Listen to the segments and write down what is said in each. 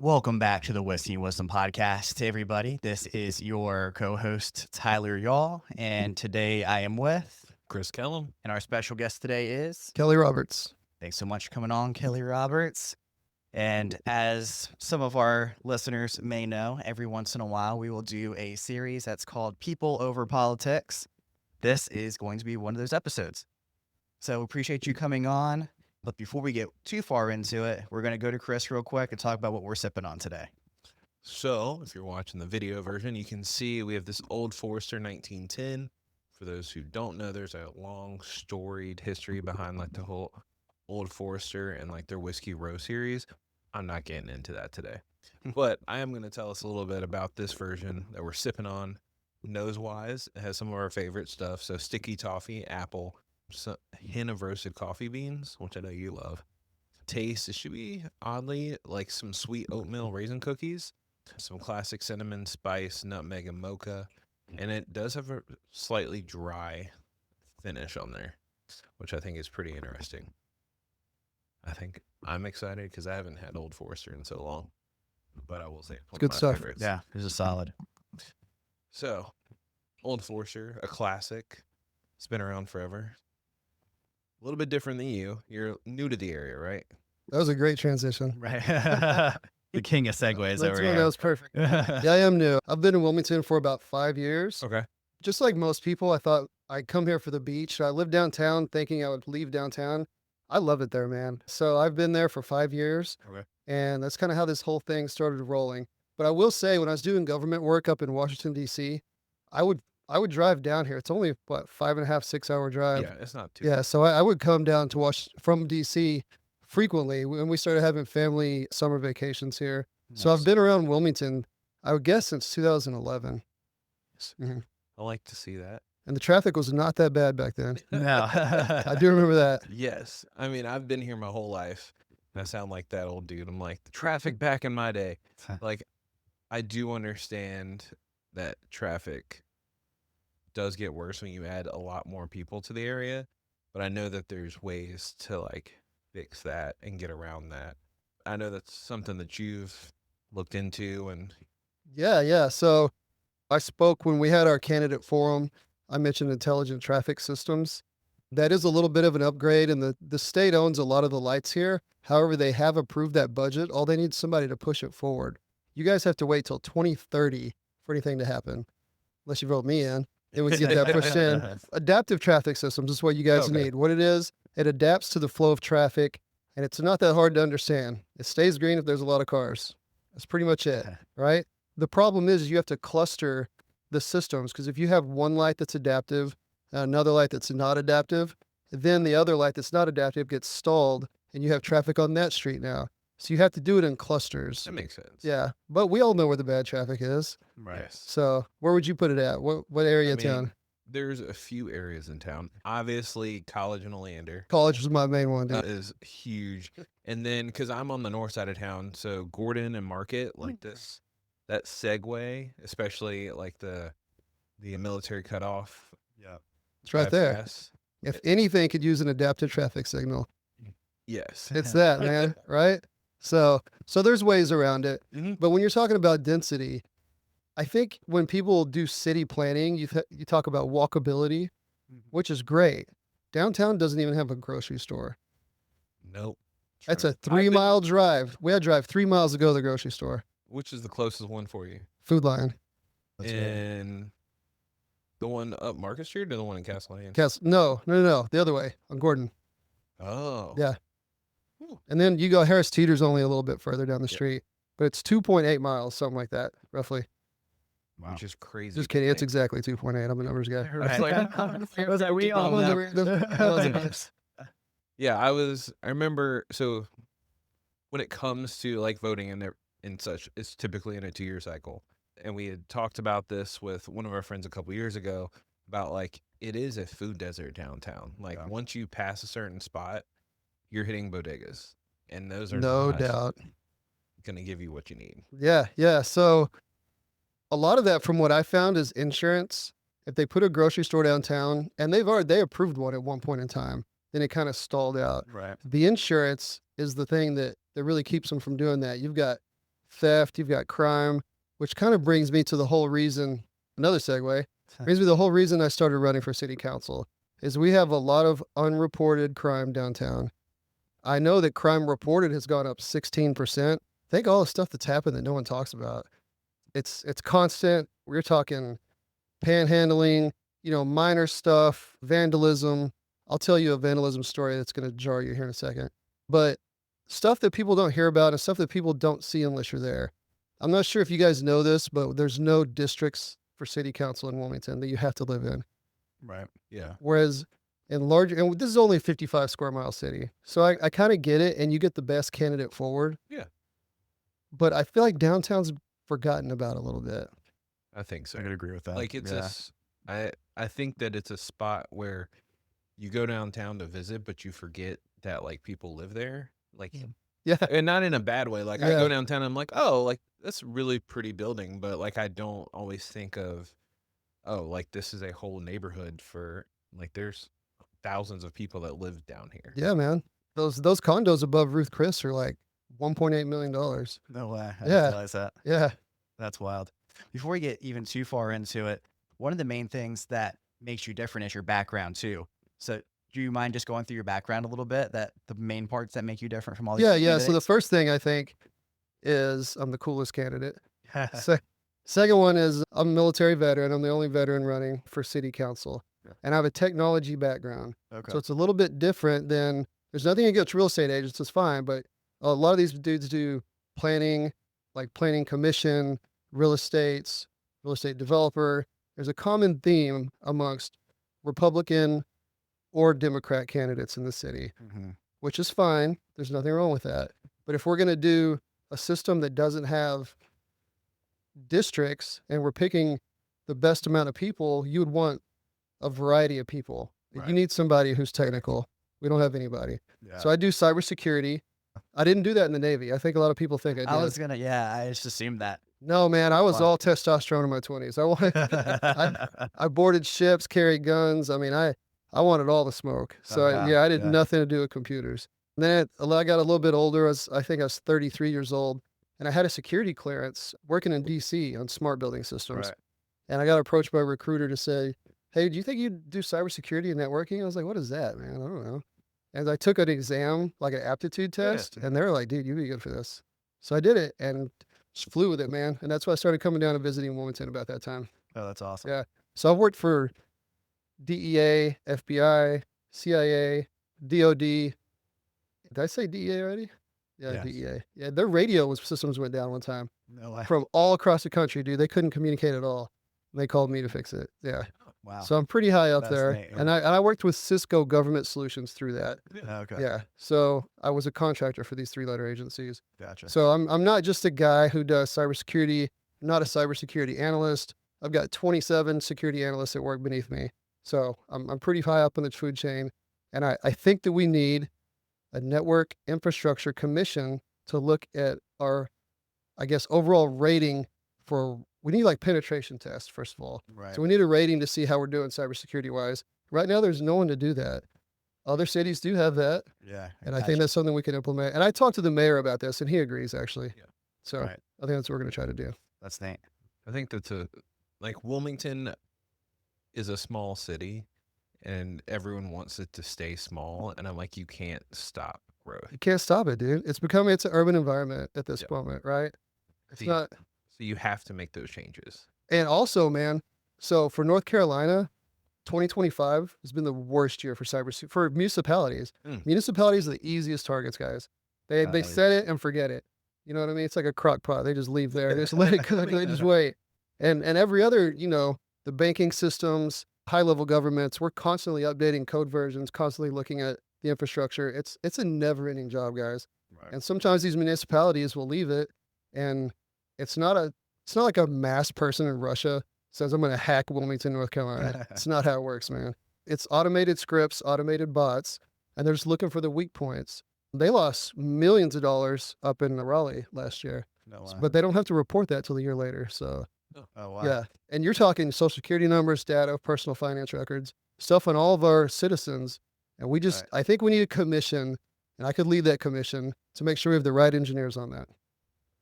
Welcome back to the Whiskey and Wisdom Podcast, everybody. This is your co-host, Tyler Y'all, and today I am with Chris Kellum. And our special guest today is Kelly Roberts. Thanks so much for coming on, Kelly Roberts. And as some of our listeners may know, every once in a while we will do a series that's called People Over Politics. This is going to be one of those episodes. So appreciate you coming on. But before we get too far into it, we're going to go to Chris real quick and talk about what we're sipping on today. So if you're watching the video version, you can see we have this Old Forester 1910. For those who don't know, there's a long storied history behind like the whole Old Forester and like their Whiskey Row series. I'm not getting into that today, but I am going to tell us a little bit about this version that we're sipping on. Nose-wise, it has some of our favorite stuff. So sticky toffee, apple, a hint of roasted coffee beans, which I know you love. Taste, it should be oddly like some sweet oatmeal raisin cookies, some classic cinnamon, spice, nutmeg, and mocha. And it does have a slightly dry finish on there, which I think is pretty interesting. I think I'm excited because I haven't had Old Forester in so long, but I will say it's good stuff. Favorites. Yeah, this is solid. So, Old Forester, a classic. It's been around forever. A little bit different than you. You're new to the area, right? That was a great transition. Right. The king of segues over here. That was perfect. Yeah, I am new. I've been in Wilmington for about 5 years. Okay. Just like most people, I thought I'd come here for the beach. I lived downtown thinking I would leave downtown. I love it there, man. So I've been there for 5 years. Okay. And that's kind of how this whole thing started rolling. But I will say, when I was doing government work up in Washington, D.C., I would drive down here. It's only, 5.5, 6 hour drive. Yeah, it's not too Yeah, so I would come down to from DC frequently when we started having family summer vacations here. So I've been around Wilmington, I would guess, since 2011. Mhm. I like to see that. And the traffic was not that bad back then. No. I do remember that. Yes. I mean, I've been here my whole life. And I sound like that old dude. I'm like, the traffic back in my day. Like, I do understand that traffic does get worse when you add a lot more people to the area, but I know that there's ways to like fix that and get around that. I know that's something that you've looked into and Yeah. So I spoke when we had our candidate forum. I mentioned intelligent traffic systems. That is a little bit of an upgrade, and the state owns a lot of the lights here. However, they have approved that budget. All they need is somebody to push it forward. You guys have to wait till 2030 for anything to happen, unless you vote me in. Then we get that pushed in. Adaptive traffic systems is what you guys need. What it is, it adapts to the flow of traffic, and it's not that hard to understand. It stays green if there's a lot of cars. That's pretty much it, right? The problem is you have to cluster the systems, because if you have one light that's adaptive and another light that's not adaptive, then the other light that's not adaptive gets stalled, and you have traffic on that street now. So you have to do it in clusters. that makes sense. Yeah, but we all know where the bad traffic is. Right. Yes. So where would you put it at? What area of town? There's a few areas in town. Obviously, College and Oleander. College is my main one, dude. That is huge. And then, because I'm on the north side of town, so Gordon and Market, like this, that segue, especially like the military cutoff. Yeah. It's right there. bypass. If anything could use an adaptive traffic signal, Yes. it's that, man, right? So there's ways around it. But when you're talking about density, I think when people do city planning, you talk about walkability, which is great. Downtown doesn't even have a grocery store. Nope. That's a 3-mile drive. We had to drive 3 miles to go to the grocery store. Which is the closest one for you? Food Lion. And the one up Market Street or the one in Castellane? No. The other way on Gordon. Oh. Yeah. And then you go Harris Teeter's only a little bit further down the street, but it's 2.8 miles, something like that, roughly. Wow. Which is crazy. Just kidding. It's exactly 2.8. I'm a numbers guy. Was that we all Yeah, I remember, so when it comes to like voting and such, it's typically in a 2-year cycle. And we had talked about this with one of our friends a couple years ago about like, it is a food desert downtown. Like once you pass a certain spot, you're hitting bodegas, and those are No doubt going to give you what you need. Yeah. So a lot of that, from what I found, is insurance. If they put a grocery store downtown, and they approved one at one point in time, then it kind of stalled out. Right. The insurance is the thing that really keeps them from doing that. You've got theft, you've got crime, which kind of brings me to the whole reason, another segue, brings me to the whole reason I started running for city council is we have a lot of unreported crime downtown. I know that crime reported has gone up 16%. Think all the stuff that's happened that no one talks about. It's constant. We're talking panhandling, minor stuff, vandalism. I'll tell you a vandalism story that's going to jar you here in a second. But stuff that people don't hear about and stuff that people don't see unless you're there. I'm not sure if you guys know this, but there's no districts for city council in Wilmington that you have to live in. Right. Yeah. Whereas in larger, and this is only a 55 square mile city. So I kind of get it, and you get the best candidate forward. Yeah. But I feel like downtown's forgotten about a little bit. I think so. I could agree with that. Like I think that it's a spot where you go downtown to visit, but you forget that like people live there. Like, Yeah. and not in a bad way. Like I Yeah. go downtown, I'm like, oh, like that's a really pretty building, but like I don't always think of, oh, like this is a whole neighborhood for like there's thousands of people that live down here. Yeah, man. Those condos above Ruth Chris are like $1.8 million. No way. I Yeah. didn't realize that. Yeah. That's wild. Before we get even too far into it, one of the main things that makes you different is your background too. So do you mind just going through your background a little bit, that the main parts that make you different from all these Yeah. So the candidates? first thing I think is I'm the coolest candidate. Second one is I'm a military veteran. I'm the only veteran running for city council. Yeah. And I have a technology background. Okay. So it's a little bit different than, there's nothing against real estate agents, it's fine, but a lot of these dudes do planning, like planning commission, real estate developer. There's a common theme amongst Republican or Democrat candidates in the city, Mhm. which is fine. There's nothing wrong with that. But if we're going to do a system that doesn't have districts and we're picking the best amount of people, you would want a variety of people. Right. You need somebody who's technical. We don't have anybody. Yeah. So I do cybersecurity. I didn't do that in the Navy. I think a lot of people think I did. I just assumed that. No, man, I was Wow. all testosterone in my 20s. I boarded ships, carried guns. I mean, I wanted all the smoke. So I did nothing to do with computers. And then I got a little bit older. I think I was 33 years old, and I had a security clearance working in DC on smart building systems. Right. And I got approached by a recruiter to say, hey, do you think you'd do cybersecurity and networking? I was like, what is that, man? I don't know. And I took an exam, like an aptitude test, and they were like, dude, you'd be good for this. So I did it and just flew with it, man. And that's why I started coming down and visiting Wilmington about that time. Oh, that's awesome. Yeah. So I've worked for DEA, FBI, CIA, DOD. Did I say DEA already? Yeah, Yes. DEA. Yeah, their radio systems went down one time No way. from all across the country, dude. They couldn't communicate at all. They called me to fix it. Yeah. Wow. So I'm pretty high up That's there. neat. And I worked with Cisco Government Solutions through that. Okay. Yeah. So I was a contractor for these 3-letter agencies. Gotcha. So I'm not just a guy who does cybersecurity. I'm not a cybersecurity analyst. I've got 27 security analysts that work beneath me. So I'm pretty high up on the food chain. And I think that we need a network infrastructure commission to look at our, I guess, overall rating for, we need like penetration tests, first of all. Right. So we need a rating to see how we're doing cybersecurity wise. Right now, there's no one to do that. Other cities do have that. Yeah. And I think that's something we can implement. And I talked to the mayor about this, and he agrees, actually. Yeah. So Right. I think that's what we're going to try to do. That's neat. I think that's like Wilmington is a small city and everyone wants it to stay small. And I'm like, you can't stop growth. You can't stop it, dude. It's an urban environment at this Yep. moment, right? It's See, not. So you have to make those changes. And also, man, so for North Carolina, 2025 has been the worst year for for municipalities. Mm. Municipalities are the easiest targets, guys. They Nice. set it and forget it. You know what I mean? It's like a crock pot. They just leave there. They just let it cook. They just wait. And every other, the banking systems, high level governments, we're constantly updating code versions, constantly looking at the infrastructure. It's a never ending job, guys. Right. And sometimes these municipalities will leave it, and it's not like a mass person in Russia says, I'm going to hack Wilmington, North Carolina. It's not how it works, man. It's automated scripts, automated bots, and they're just looking for the weak points. They lost millions of dollars up in Raleigh last year, No way. but they don't have to report that till a year later. So Oh wow. yeah. And you're talking social security numbers, data, personal finance records, stuff on all of our citizens. And we just, I think we need a commission, and I could lead that commission to make sure we have the right engineers on that.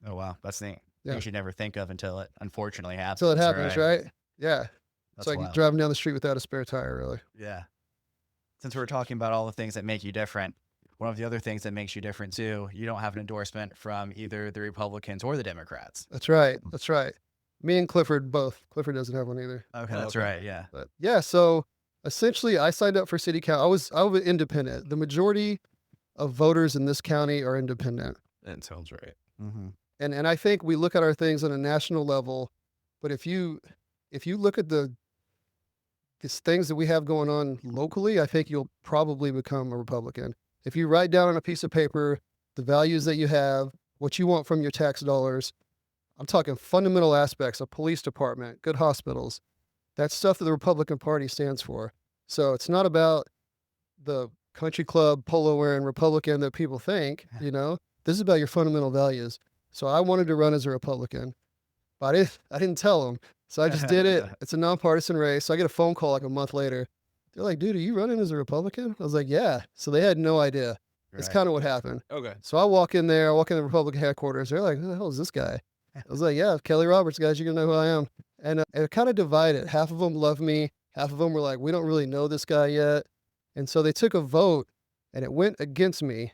Oh, wow. That's neat. Yeah. Things you never think of until it unfortunately happens. Until it happens, right? Yeah. That's It's like wild. driving down the street without a spare tire, really. Yeah. Since we're talking about all the things that make you different, one of the other things that makes you different too, you don't have an endorsement from either the Republicans or the Democrats. That's right. That's right. Me and Clifford both. Clifford doesn't have one either. Okay, Oh, that's okay. right. Yeah. But yeah, so essentially I signed up for city council. I was independent. The majority of voters in this county are independent. That sounds right. Mm-hmm. And I think we look at our things on a national level, but if you look at these things that we have going on locally, I think you'll probably become a Republican. If you write down on a piece of paper the values that you have, what you want from your tax dollars, I'm talking fundamental aspects, a police department, good hospitals. That's stuff that the Republican Party stands for. So it's not about the country club polo wearing Republican that people think, this is about your fundamental values. So I wanted to run as a Republican, but I didn't tell them. So I just did it. It's a nonpartisan race. So I get a phone call like a month later. They're like, dude, are you running as a Republican? I was like, yeah. So they had no idea. It's kind of what happened. Okay. So I walk in the Republican headquarters. They're like, who the hell is this guy? I was like, yeah, Kelly Roberts, guys, you're going to know who I am. And it kind of divided. Half of them love me. Half of them were like, we don't really know this guy yet. And so they took a vote and it went against me.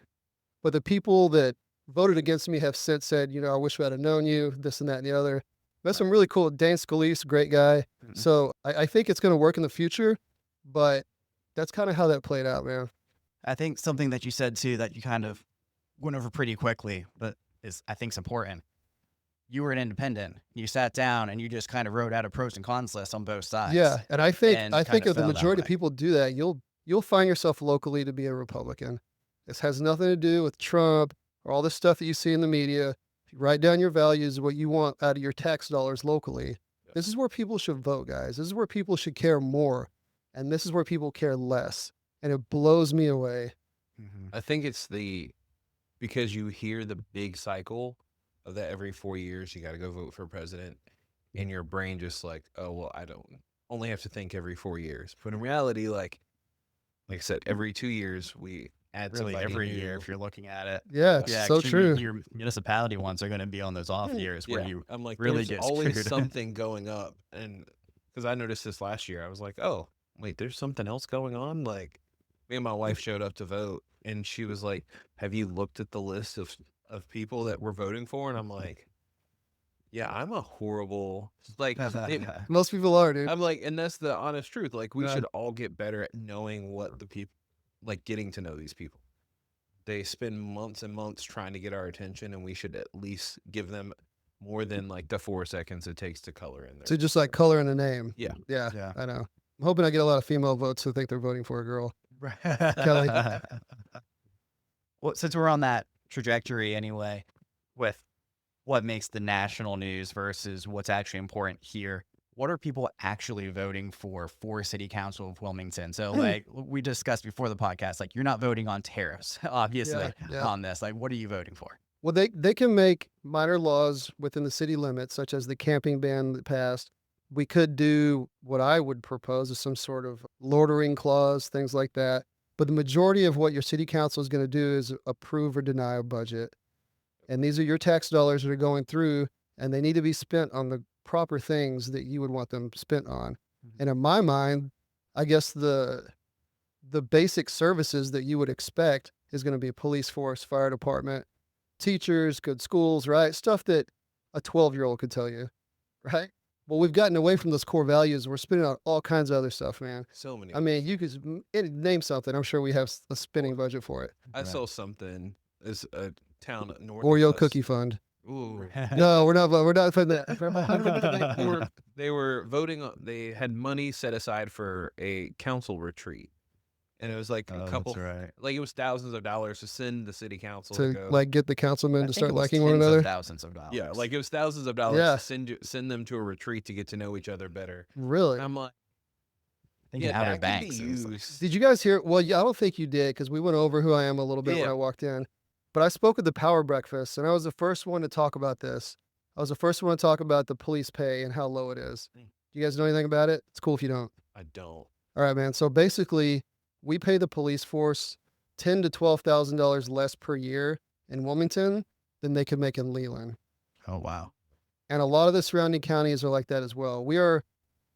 But the people that voted against me have since said, I wish I'd have known you, this and that and the other. That's some really cool. Dane Scalise, great guy. Mhm. So I think it's going to work in the future, but that's kind of how that played out, man. I think something that you said too that you kind of went over pretty quickly, but I think is important. You were an independent. You sat down and you just kind of wrote out a pros and cons list on both sides. Yeah, and I think And if kinda the fell that majority of way. people do that, you'll find yourself locally to be a Republican. This has nothing to do with Trump or all this stuff that you see in the media. If you write down your values, what you want out of your tax dollars locally, this is where people should vote, guys. This is where people should care more, and this is where people care less. And it blows me away. Mhm. I think it's because you hear the big cycle of that every 4 years, you got to go vote for president. And your brain just like, oh, well, I don't only have to think every 4 years. But in reality, like I said, every 2 years, we add Really somebody every new. year if you're looking at it. Yeah, it's Yeah, so 'cause true. Your municipality ones are going to be on those off years where Yeah, you I'm like, really there's get always screwed. something going up. And because I noticed this last year, I was like, oh, wait, there's something else going on. Like me and my wife showed up to vote and she was like, have you looked at the list of people that we're voting for? And I'm like, yeah, I'm a horrible, like, Most people are, dude. I'm like, and that's the honest truth. Like, we Yeah. should all get better at knowing what the people, like, getting to know these people. They spend months and months trying to get our attention, and we should at least give them more than like the 4 seconds it takes to color in there. So just like color in a name. Yeah. Yeah, Yeah. I know. I'm hoping I get a lot of female votes who think they're voting for a girl. Kelly. Well, since we're on that trajectory anyway, with what makes the national news versus what's actually important here, what are people actually voting for City Council of Wilmington? So, like we discussed before the podcast, like you're not voting on tariffs, obviously, Yeah. on this. Like, what are you voting for? Well, they can make minor laws within the city limits, such as the camping ban that passed. We could do what I would propose is some sort of loitering clause, things like that. But the majority of what your city council is going to do is approve or deny a budget. And these are your tax dollars that are going through, and they need to be spent on the proper things that you would want them spent on. Mhm. And in my mind, I guess the basic services that you would expect is going to be a police force, fire department, teachers, good schools, right? Stuff that a 12-year-old could tell you, right? Well, we've gotten away from those core values. We're spending on all kinds of other stuff, man. So many. I mean, you could name something. I'm sure we have a spending budget for it. I Right. saw something. It's a town north Oreo of us. cookie fund. Ooh. No, we're not for that. They were voting on, they had money set aside for a council retreat. And it was like a couple, right. like it was thousands of dollars to send the city council to To go. like get the councilmen to start liking one Of another. thousands of dollars. Yeah, like it was thousands of dollars Yeah. to send them to a retreat to get to know each other better. Really? And I'm like, thinking yeah, Outer that could Banks. be It was like- used. Did you guys hear? Well, yeah, I don't think you did because we went over who I am a little bit when Yeah. I walked in. But I spoke at the Power Breakfast, and I was the first one to talk about this. I was the first one to talk about the police pay and how low it is. Mm. Do you guys know anything about it? It's cool if you don't. I don't. All right, man. So basically, we pay the police force $10,000 to $12,000 less per year in Wilmington than they could make in Leland. Oh, wow. And a lot of the surrounding counties are like that as well. We are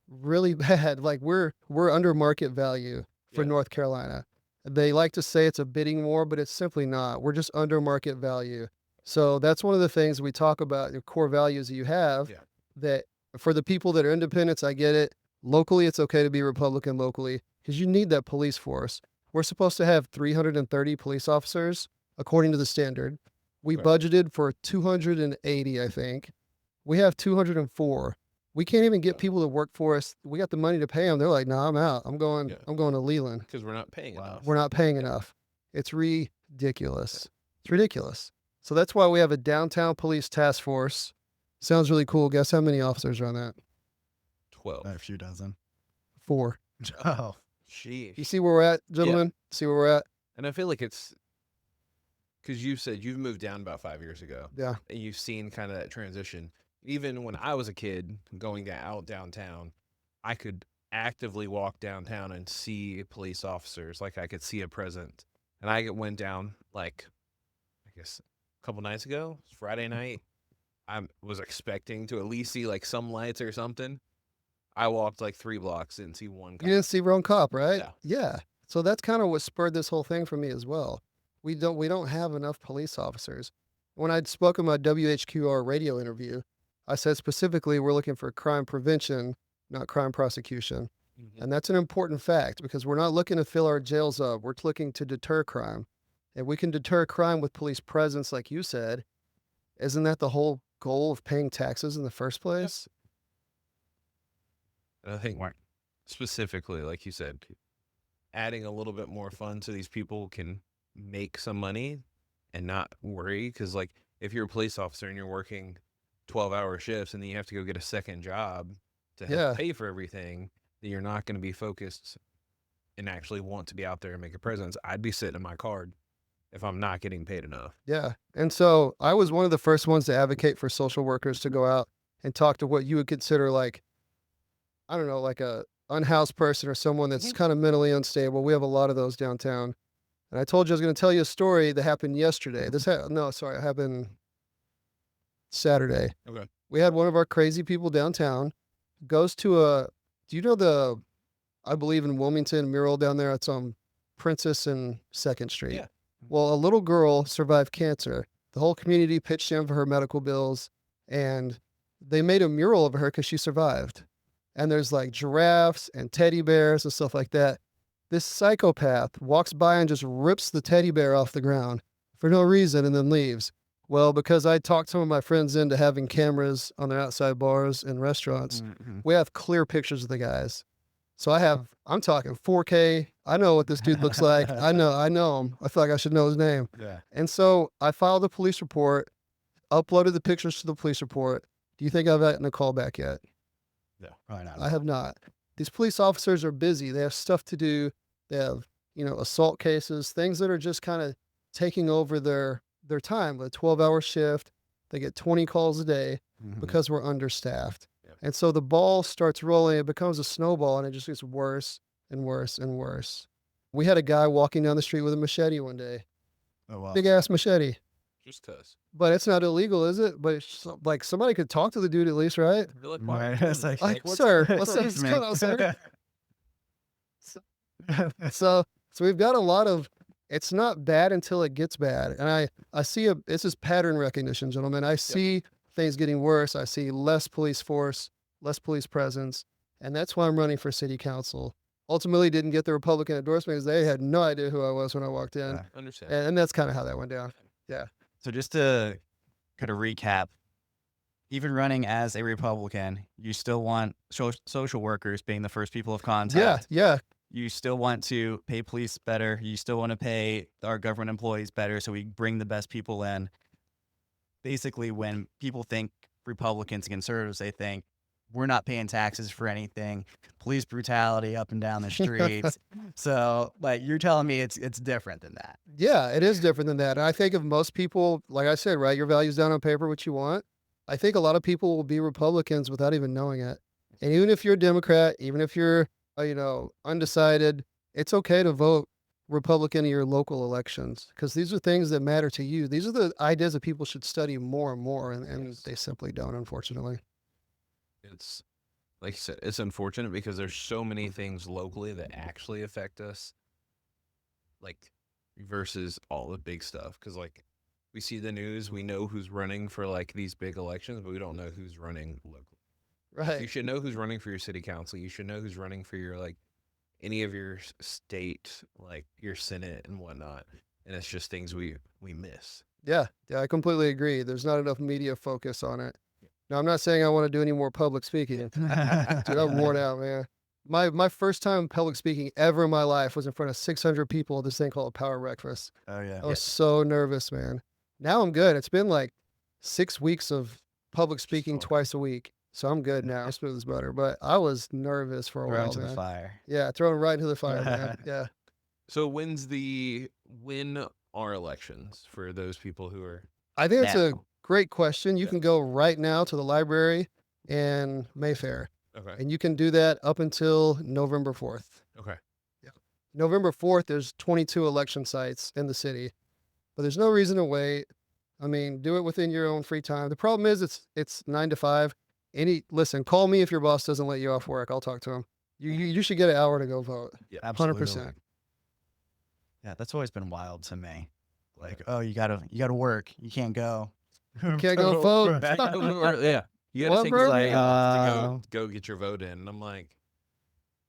really bad. Like we're under market value for Yeah. North Carolina. They like to say it's a bidding war, but it's simply not. We're just under market value. So that's one of the things we talk about, the core values that you have. Yeah. That for the people that are independents, I get it. Locally, it's okay to be Republican locally because you need that police force. We're supposed to have 330 police officers according to the standard. We Right. budgeted for 280, I think. We have 204. We can't even get people to work for us. We got the money to pay them. They're like, "No, I'm out. I'm going. Yeah. I'm going to Leland. Because we're not paying Wow. enough. We're not paying enough. It's ridiculous. It's ridiculous." So that's why we have a downtown police task force. Sounds really cool. Guess how many officers are on that? 12. A few dozen. 4. Oh, You Sheesh. see where we're at, gentlemen? See where we're at? And I feel like it's because you said you've moved down about 5 years ago. Yeah. And you've seen kind of that transition. Even when I was a kid going out downtown, I could actively walk downtown and see police officers. Like I could see a presence. And I went down like, I guess a couple nights ago, Friday night. I was expecting to at least see like some lights or something. I walked like 3 blocks, didn't see one You cop. didn't see Ron Cop, right? Yeah. Yeah. So that's kind of what spurred this whole thing for me as well. We don't have enough police officers. When I'd spoken my WHQR radio interview, I said specifically we're looking for crime prevention, not crime prosecution. Mhm. And that's an important fact because we're not looking to fill our jails up. We're looking to deter crime. And we can deter crime with police presence, like you said. Isn't that the whole goal of paying taxes in the first place? And I think Right. specifically, like you said, adding a little bit more fun so these people can make some money and not worry. Because, like, if you're a police officer and you're working 12-hour shifts and then you have to go get a second job to help Yeah. pay for everything, then you're not going to be focused and actually want to be out there and make a presence. I'd be sitting in my car if I'm not getting paid enough. Yeah. And so I was one of the first ones to advocate for social workers to go out and talk to what you would consider like, I don't know, like a unhoused person or someone that's kind of mentally unstable. We have a lot of those downtown. And I told you I was going to tell you a story that happened yesterday. It happened Saturday. Okay. We had one of our crazy people downtown goes to do you know I believe in Wilmington mural down there? It's on Princess and 2nd Street. Yeah. Well, a little girl survived cancer. The whole community pitched in for her medical bills and they made a mural of her because she survived. And there's like giraffes and teddy bears and stuff like that. This psychopath walks by and just rips the teddy bear off the ground for no reason and then leaves. Well, because I talked some of my friends into having cameras on their outside bars and restaurants, Mhm. we have clear pictures of the guys. So I'm talking 4K. I know what this dude looks like. I know him. I feel like I should know his name. Yeah. And so I filed a police report, uploaded the pictures to the police report. Do you think I've gotten a call back yet? Probably not. I have not. These police officers are busy. They have stuff to do. They have, assault cases, things that are just kind of taking over their time. A 12-hour shift. They get 20 calls a day Mhm. because we're understaffed. Yep. And so the ball starts rolling. It becomes a snowball and it just gets worse and worse and worse. We had a guy walking down the street with a machete one day. Oh, wow. Big ass machete. Just cuz. But it's not illegal, is it? But it's like somebody could talk to the dude at least, right? You're like, why? Right. It's like, Like, what's sir, what's what's this, going man? on, sir? So we've got a lot of, it's not bad until it gets bad. And I see this is pattern recognition, gentlemen. I see things getting worse. I see less police force, less police presence. And that's why I'm running for city council. Ultimately didn't get the Republican endorsement because they had no idea who I was when I walked in. Yeah. Understand. And that's kind of how that went down. So just to kind of recap, even running as a Republican, you still want social workers being the first people of contact. Yeah. You still want to pay police better. You still want to pay our government employees better so we bring the best people in. Basically, when people think Republicans and conservatives, they think we're not paying taxes for anything, police brutality up and down the streets. So, like, you're telling me it's different than that. Yeah, it is different than that. And I think if most people, like I said, write your values down on paper, what you want, I think a lot of people will be Republicans without even knowing it. And even if you're a Democrat, even if you're, undecided, it's okay to vote Republican in your local elections, because these are things that matter to you. These are the ideas that people should study more and more, and Yes. they simply don't, unfortunately. It's like you said, it's unfortunate because there's so many things locally that actually affect us, like versus all the big stuff. Because like we see the news, we know who's running for like these big elections, but we don't know who's running locally. You Right. should know who's running for your city council. You should know who's running for your like any of your state, like your senate and whatnot. And it's just things we miss. Yeah. Yeah, I completely agree. There's not enough media focus on it. Now, I'm not saying I want to do any more public speaking. Dude, I'm worn out, man. My first time public speaking ever in my life was in front of 600 people at this thing called Power Breakfast. Oh yeah. I was so nervous, man. Now I'm good. It's been like 6 weeks of public speaking Solid. twice a week. So I'm good now. Smooth as butter. But I was nervous for a Thrown while, to the man. fire. Yeah, thrown right into the fire, man. Yeah. So when are elections for those people who are I think it's a Now. great question. You Yeah. can go right now to the library in Mayfair, okay? and you can do that up until November 4th. Okay. November 4th, there's 22 election sites in the city, but there's no reason to wait. I mean, do it within your own free time. The problem is it's 9 to 5. Listen, call me if your boss doesn't let you off work. I'll talk to him. You should get an hour to go vote. Yeah. Absolutely. 100%. Yeah, that's always been wild to me. Like, oh, you gotta work. You can't go. Can't go vote. Yeah. You gotta What, take bro? the day off to Uh, go get your vote in. And I'm like,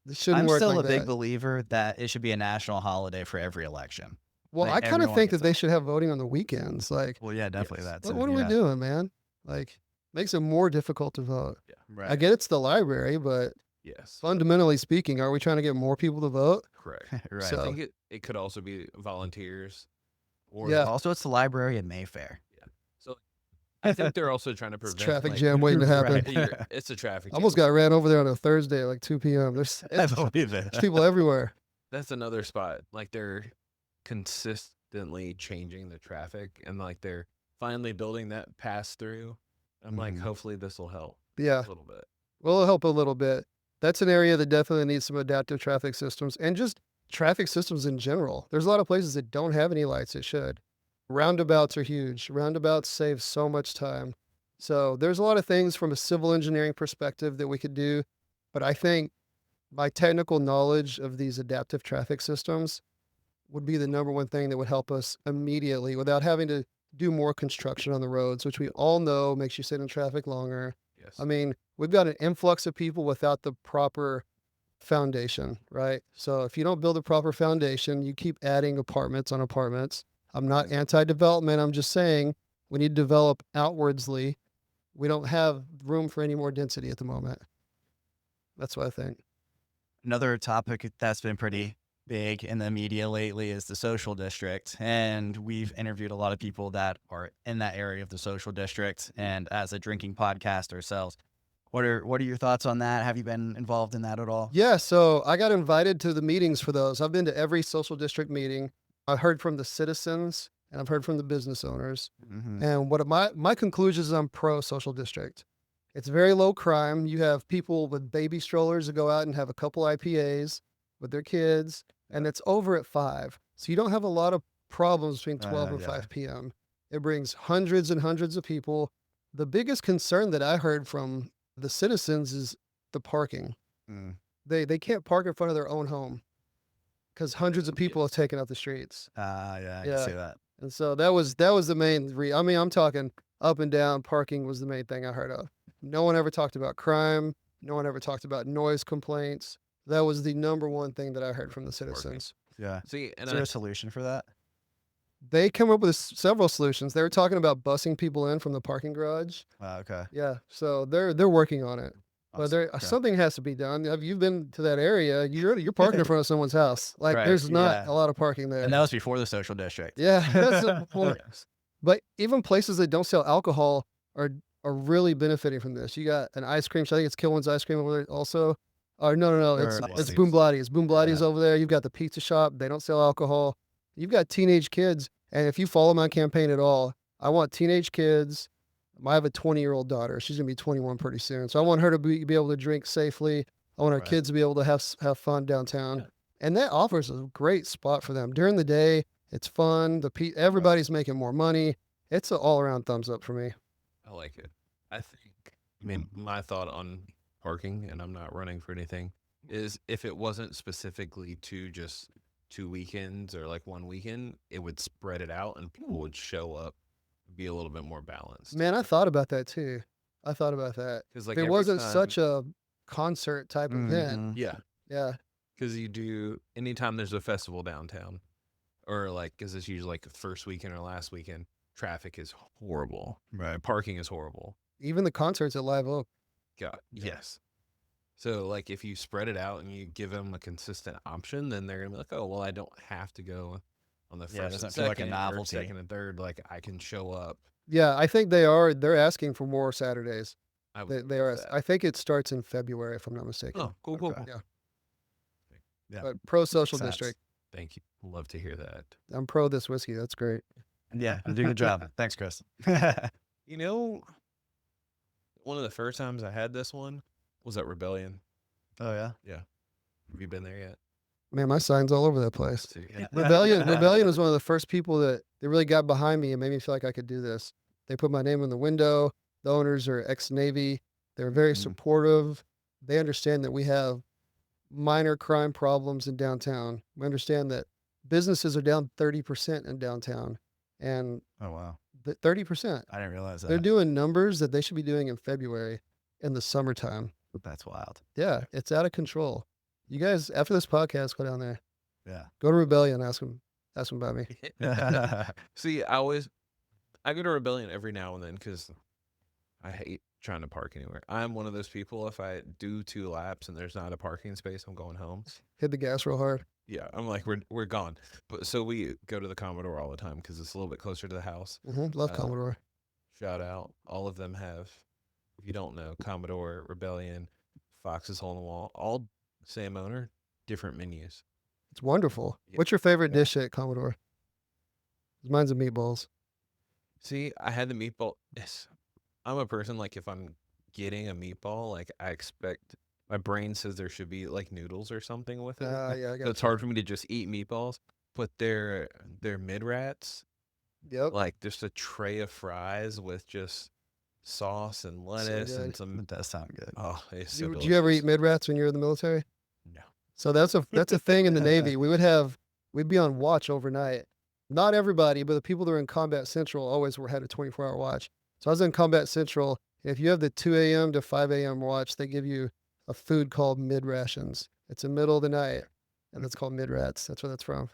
This shouldn't I'm work still like a big that. believer that it should be a national holiday for every election. Well, like, I kind of everyone think that gets they off. should have voting on the weekends. Like, Well, yeah, definitely Yes. that what, too. what are we yeah. doing, man? Like, makes it more difficult to vote. Right. I get it's the library, but yes. fundamentally speaking, are we trying to get more people to vote? Correct. right. So- I think it could also be volunteers. Or Yeah. Also, it's the library in Mayfair. So I think they're also trying to It's prevent traffic like, jam waiting to happen. Right. It's a traffic I almost jam. got ran over there on a Thursday at like 2 p.m. There's I believe it. people everywhere. That's another spot. Like they're consistently changing the traffic and like they're finally building that pass through. I'm like, Mhm. hopefully this will help Yeah. a little bit. Well, it'll help a little bit. That's an area that definitely needs some adaptive traffic systems and just traffic systems in general. There's a lot of places that don't have any lights that should. Roundabouts are huge. Roundabouts save so much time. So there's a lot of things from a civil engineering perspective that we could do. But I think my technical knowledge of these adaptive traffic systems would be the number one thing that would help us immediately without having to do more construction on the roads, which we all know makes you sit in traffic longer. Yes. I mean, we've got an influx of people without the proper foundation, right? So if you don't build a proper foundation, you keep adding apartments on apartments. I'm not anti-development. I'm just saying we need to develop outwardsly. We don't have room for any more density at the moment. That's what I think. Another topic that's been pretty big in the media lately is the social district. And we've interviewed a lot of people that are in that area of the social district. And as a drinking podcast ourselves, what are your thoughts on that? Have you been involved in that at all? Yeah, so I got invited to the meetings for those. I've been to every social district meeting. I've heard from the citizens and I've heard from the business owners. Mm-hmm. And what my conclusion is I'm pro social district. It's very low crime. You have people with baby strollers that go out and have a couple IPAs with their kids, and it's over at 5. So you don't have a lot of problems between 12 and yeah. 5 p.m. It brings hundreds and hundreds of people. The biggest concern that I heard from the citizens is the parking. Mm. They can't park in front of their own home because hundreds of people have taken out the streets. Yeah, I Yeah. can see that. And so that was the main I mean, I'm talking up and down parking was the main thing I heard of. No one ever talked about crime. No one ever talked about noise complaints. That was the number one thing that I heard from the citizens. Yeah. See, and Is there a solution for that? They come up with several solutions. They were talking about busing people in from the parking garage. Okay. Yeah, so they're working on it. But Awesome. there Okay. something has to be done. Have you been to that area? You're parking in front of someone's house. Like Right, there's not yeah. a lot of parking there. And that was before the social district. Yeah, that's the point. Yes. But even places that don't sell alcohol are really benefiting from this. You got an ice cream. So I think it's Kilwin's Ice Cream over there also. Or no, it's Or it's Blotti's. Boom Blotti's. Boom Blotti's Yeah. over there. You've got the pizza shop. They don't sell alcohol. You've got teenage kids. And if you follow my campaign at all, I want teenage kids. I have a 20-year-old daughter. She's gonna be 21 pretty soon. So I want her to be able to drink safely. I want our Right. kids to be able to have fun downtown. And that offers a great spot for them. During the day, it's fun. Everybody's making more money. It's an all-around thumbs up for me. I like it. I mean, my thought on parking, and I'm not running for anything, is if it wasn't specifically to just 2 weekends or like 1 weekend, it would spread it out and people would show up, be a little bit more balanced. Man, I thought about that too. I thought about that. Because like If it every wasn't time, such a concert type event, Mhm. yeah, yeah. because anytime there's a festival downtown, or like, because it's usually like the first weekend or last weekend, traffic is horrible. Right. Parking is horrible. Even the concerts at Live Oak. God, yes. So like if you spread it out and you give them a consistent option, then they're gonna be like, oh well, I don't have to go on the Yeah, it first doesn't and feel like a second, or novelty. second and third. Like I can show up. Yeah, I think they're asking for more Saturdays. I would They are. love that. I think it starts in February, if I'm not mistaken. Oh, cool, cool, Okay. cool. Yeah. But pro social sense. district. Thank you. Love to hear that. I'm pro this whiskey. That's great. Yeah, you do a good job. Thanks, Chris. You know, one of the first times I had this one was at Rebellion. Oh yeah. Have you been there yet? Man, my sign's all over the place. So, Rebellion was one of the first people that they really got behind me and made me feel like I could do this. They put my name in the window. The owners are ex-Navy. They're very Mhm. supportive. They understand that we have minor crime problems in downtown. We understand that businesses are down 30% in downtown, and Oh wow. 30%. I didn't realize that. They're doing numbers that they should be doing in February in the summertime. That's wild. Yeah, it's out of control. You guys, after this podcast, go down there. Yeah. Go to Rebellion. Ask them about me. See, I go to Rebellion every now and then because I hate trying to park anywhere. I'm one of those people, if I do 2 laps and there's not a parking space, I'm going home. Hit the gas real hard. Yeah, I'm like, we're gone. But so we go to the Commodore all the time because it's a little bit closer to the house. Love Commodore. Shout out. All of them have, if you don't know, Commodore, Rebellion, Fox's Hole in the Wall, all same owner, different menus. It's wonderful. Yeah. What's your favorite dish at Commodore? Mine's the meatballs. See, I had the meatball. Yes. I'm a person, like, if I'm getting a meatball, like, I expect, my brain says there should be, like, noodles or something with it. Yeah, I So got it's hard for me to just eat meatballs. But their mid-rats, Yep. like, just a tray of fries with just sauce and lettuce and good. some, It does sound good. oh, it's so Did you ever eat delicious. mid-rats when you were in the military? No. So that's a thing in the Navy. We'd be on watch overnight. Not everybody, but the people that were in Combat Central always had a 24-hour watch. So I was in Combat Central. If you have the 2 a.m. to 5 a.m. watch, they give you a food called mid-rations. It's the middle of the night, and it's called mid-rats. That's where that's from.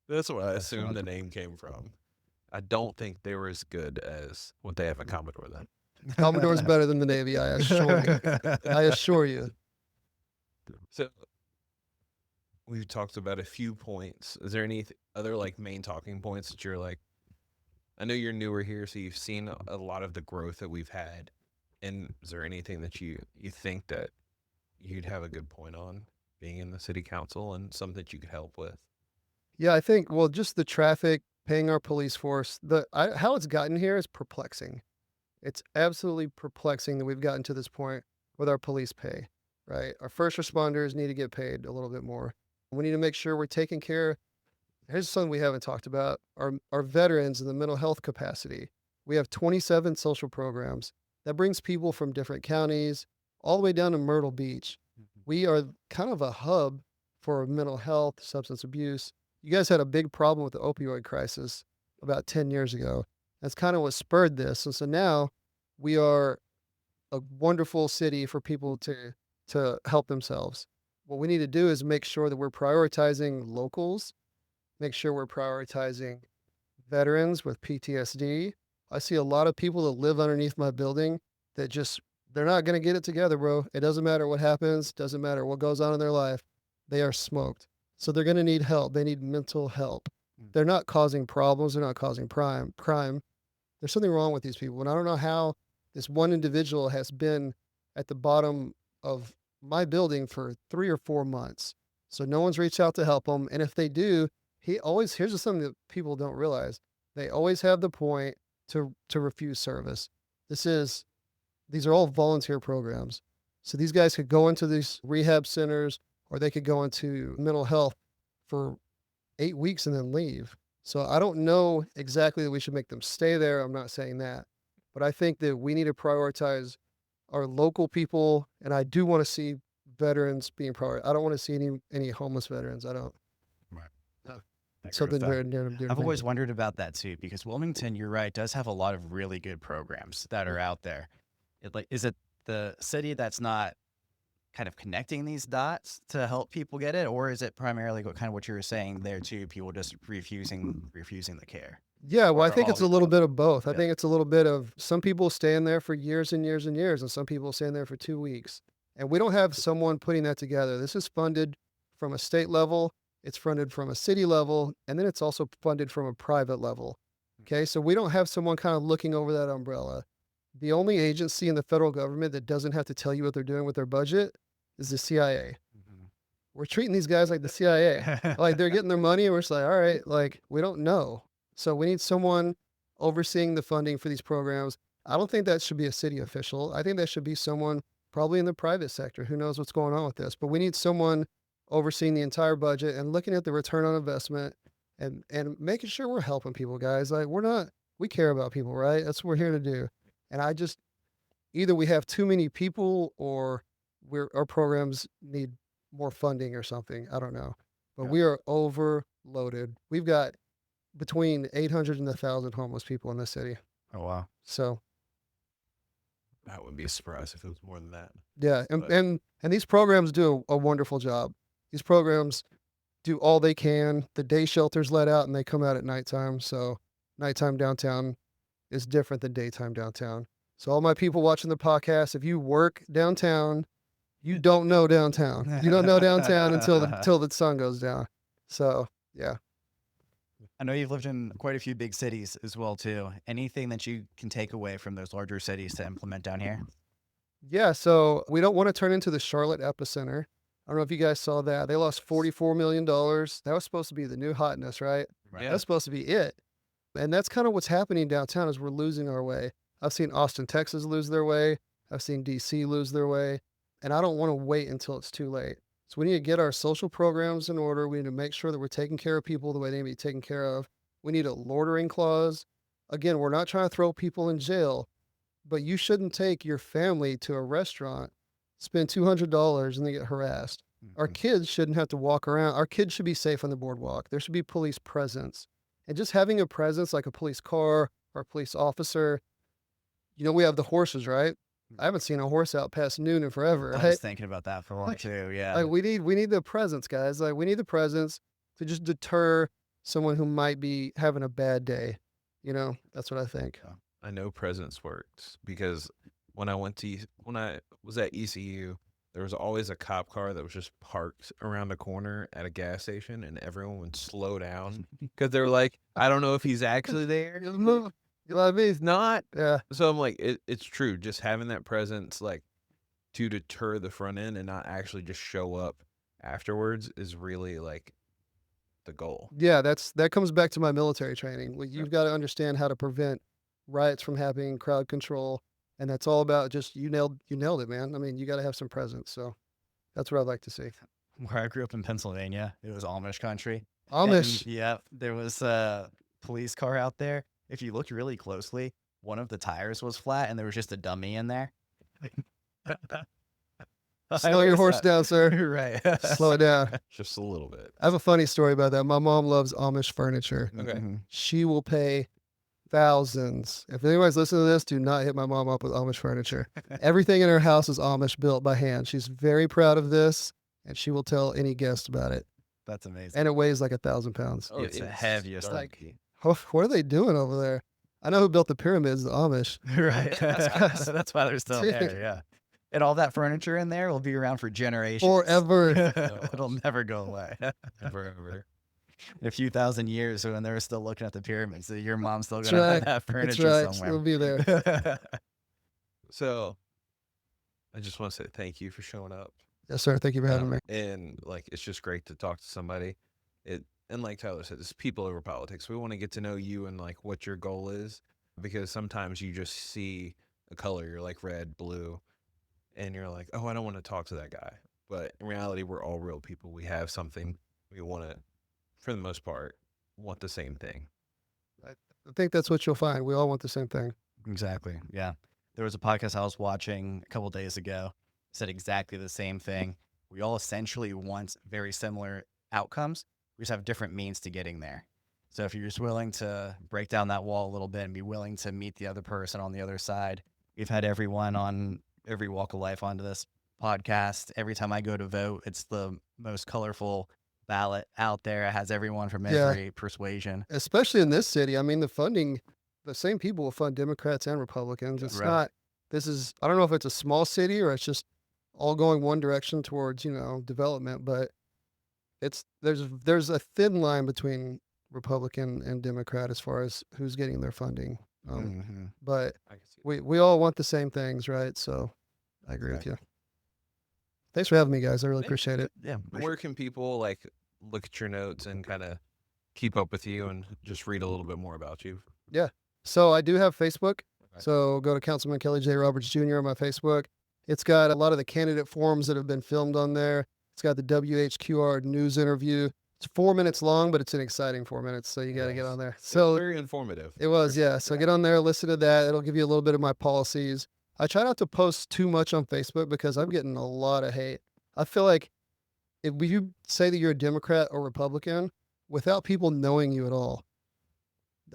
That's what I That's assumed the awesome. name came from. I don't think they were as good as what they have at Commodore then. Commodore's better than the Navy, I assure you. I assure you. So we've talked about a few points. Is there any other like main talking points that you're like, I know you're newer here, so you've seen a lot of the growth that we've had. And is there anything that you think that you'd have a good point on being in the city council and something that you could help with? Yeah, I think, well, just the traffic, paying our police force, how it's gotten here is perplexing. It's absolutely perplexing that we've gotten to this point with our police pay, right? Our first responders need to get paid a little bit more. We need to make sure we're taking care. Here's something we haven't talked about. Our veterans in the mental health capacity. We have 27 social programs. That brings people from different counties all the way down to Myrtle Beach. We are kind of a hub for mental health, substance abuse. You guys had a big problem with the opioid crisis about 10 years ago. That's kind of what spurred this. And so now we are a wonderful city for people to help themselves. What we need to do is make sure that we're prioritizing locals, make sure we're prioritizing veterans with PTSD. I see a lot of people that live underneath my building that they're not going to get it together, bro. It doesn't matter what happens, doesn't matter what goes on in their life. They are smoked. So they're going to need help. They need mental help. They're not causing problems. They're not causing crime. There's something wrong with these people. And I don't know how this one individual has been at the bottom of my building for 3 or 4 months. So no one's reached out to help him. And if they do, here's just something that people don't realize. They always have the point to refuse service. These are all volunteer programs. So these guys could go into these rehab centers or they could go into mental health for 8 weeks and then leave. So I don't know exactly that we should make them stay there. I'm not saying that. But I think that we need to prioritize our local people, and I do want to see veterans being prioritized. I don't want to see any homeless veterans. I don't. Right. I agree with Something that. very near and dear to I've me. always wondered about that too, because Wilmington, you're right, does have a lot of really good programs that are out there. Is it the city that's not kind of connecting these dots to help people get it, or is it primarily what you were saying there too, people just refusing the care? Yeah, well, I Or think all it's a little bit of both. I Yeah. think it's a little bit of some people stay in there for years and years and years, and some people stay in there for 2 weeks. And we don't have someone putting that together. This is funded from a state level, it's funded from a city level, and then it's also funded from a private level. Okay, so we don't have someone kind of looking over that umbrella. The only agency in the federal government that doesn't have to tell you what they're doing with their budget is the CIA. We're treating these guys like the CIA. Like they're getting their money, and we're just like, all right, like we don't know. So we need someone overseeing the funding for these programs. I don't think that should be a city official. I think that should be someone probably in the private sector who knows what's going on with this. But we need someone overseeing the entire budget and looking at the return on investment and making sure we're helping people, guys. Like we care about people, right? That's what we're here to do. And I just either we have too many people or our programs need more funding or something. I don't know. But Yeah. we are overloaded. We've got between 800 and 1,000 homeless people in this city. Oh wow. So I wouldn't be surprised if it was more than that. yeah, and But- and, and these programs do a wonderful job. These programs do all they can. The day shelters let out and they come out at nighttime. So nighttime downtown is different than daytime downtown. So all my people watching the podcast, if you work downtown, you don't know downtown. You don't know downtown until the sun goes down. So yeah. I know you've lived in quite a few big cities as well too. Anything that you can take away from those larger cities to implement down here? Yeah, so we don't want to turn into the Charlotte epicenter. I don't know if you guys saw that. They lost $44 million. That was supposed to be the new hotness, right? Yeah. That's supposed to be it. And that's kind of what's happening downtown is we're losing our way. I've seen Austin, Texas lose their way. I've seen DC lose their way. And I don't want to wait until it's too late. So we need to get our social programs in order. We need to make sure that we're taking care of people the way they need to be taken care of. We need a loitering clause. Again, we're not trying to throw people in jail, but you shouldn't take your family to a restaurant, spend $200 and then get harassed. Our kids shouldn't have to walk around. Our kids should be safe on the boardwalk. There should be police presence. And just having a presence like a police car or a police officer, we have the horses, right? I haven't seen a horse out past noon in forever. I Right? was thinking about that for a while too. Yeah. Like we need the presence, guys. Like we need the presence to just deter someone who might be having a bad day. That's what I think. I know presence works because when I was at ECU, there was always a cop car that was just parked around the corner at a gas station, and everyone would slow down because they were like, I don't know if he's actually there. You know what I mean? He's not. Yeah. So I'm like, it's true. Just having that presence, like, to deter the front end and not actually just show up afterwards is really like the goal. Yeah, that comes back to my military training. Like, you've got to understand how to prevent riots from happening, crowd control, and that's all about just you nailed it, man. I mean, you got to have some presence. So that's what I'd like to see. Where I grew up in Pennsylvania, it was Amish country. Amish. And, yeah, there was a police car out there. If you looked really closely, one of the tires was flat and there was just a dummy in there. Slow your horse down, sir. Right. Slow it down. Just a little bit. I have a funny story about that. My mom loves Amish furniture. Okay. Mhm. She will pay thousands. If anybody's listening to this, do not hit my mom up with Amish furniture. Everything in her house is Amish built by hand. She's very proud of this, and she will tell any guest about it. That's amazing. And it weighs like 1,000 pounds. It's the heaviest. Like, what are they doing over there? I know who built the pyramids, the Amish. Right. That's why they're still there. Yeah. And all that furniture in there will be around for generations. Forever. It'll never go away. Forever. In a few thousand years when they're still looking at the pyramids, so your mom's still That's going to right. have that That's furniture right. somewhere. It'll be there. So I just want to say thank you for showing up. Yes, sir. Thank you for having me. And like, it's just great to talk to somebody. And like Tyler said, it's people over politics. We want to get to know you and like what your goal is, because sometimes you just see a color, you're like red, blue, and you're like, oh, I don't want to talk to that guy. But in reality, we're all real people. We have something we want to for the most part, want the same thing. I think that's what you'll find. We all want the same thing. Exactly. Yeah. There was a podcast I was watching a couple days ago, said exactly the same thing. We all essentially want very similar outcomes. We just have different means to getting there. So if you're just willing to break down that wall a little bit and be willing to meet the other person on the other side, we've had everyone on every walk of life onto this podcast. Every time I go to vote, it's the most colorful ballot out there. It has everyone from Yeah. every persuasion. Especially in this city. I mean, the same people will fund Democrats and Republicans. It's Right. not, I don't know if it's a small city or it's just all going one direction towards, development, but there's a thin line between Republican and Democrat as far as who's getting their funding. But I can see we all want the same things, right? So I agree with you. Thanks for having me, guys. I really Thanks. appreciate it. Yeah. that. Where can people like look at your notes and kind of keep up with you and just read a little bit more about you? So I do have Facebook. Okay. So go to Councilman Kelly J. Roberts Jr. on my Facebook. It's got a lot of the candidate forums that have been filmed on there. It's got the WHQR news interview. It's 4 minutes long, but it's an exciting 4 minutes. So you got to get Yes. on there. It's So very informative. it was, yeah. So get on there, listen to that. It'll give you a little bit of my policies. I try not to post too much on Facebook because I'm getting a lot of hate. I feel like if you say that you're a Democrat or Republican without people knowing you at all,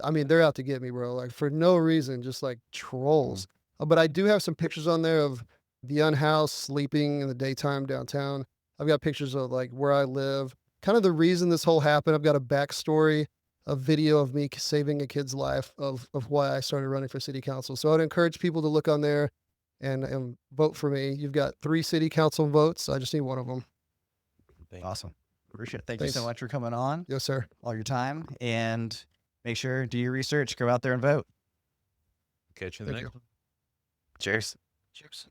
I mean, they're out to get me, bro. Like for no reason, just like trolls. But I do have some pictures on there of the unhoused sleeping in the daytime downtown. I've got pictures of like where I live, kind of the reason this whole happened. I've got a backstory, a video of me saving a kid's life of why I started running for city council. So I'd encourage people to look on there and vote for me. You've got 3 city council votes. I just need one of them. Awesome. Appreciate it. Thank you so Thanks. much for coming on, Yes, sir. all your time, and make sure do your research, go out there and vote. Catch you in the Thank next one. Cheers. Cheers.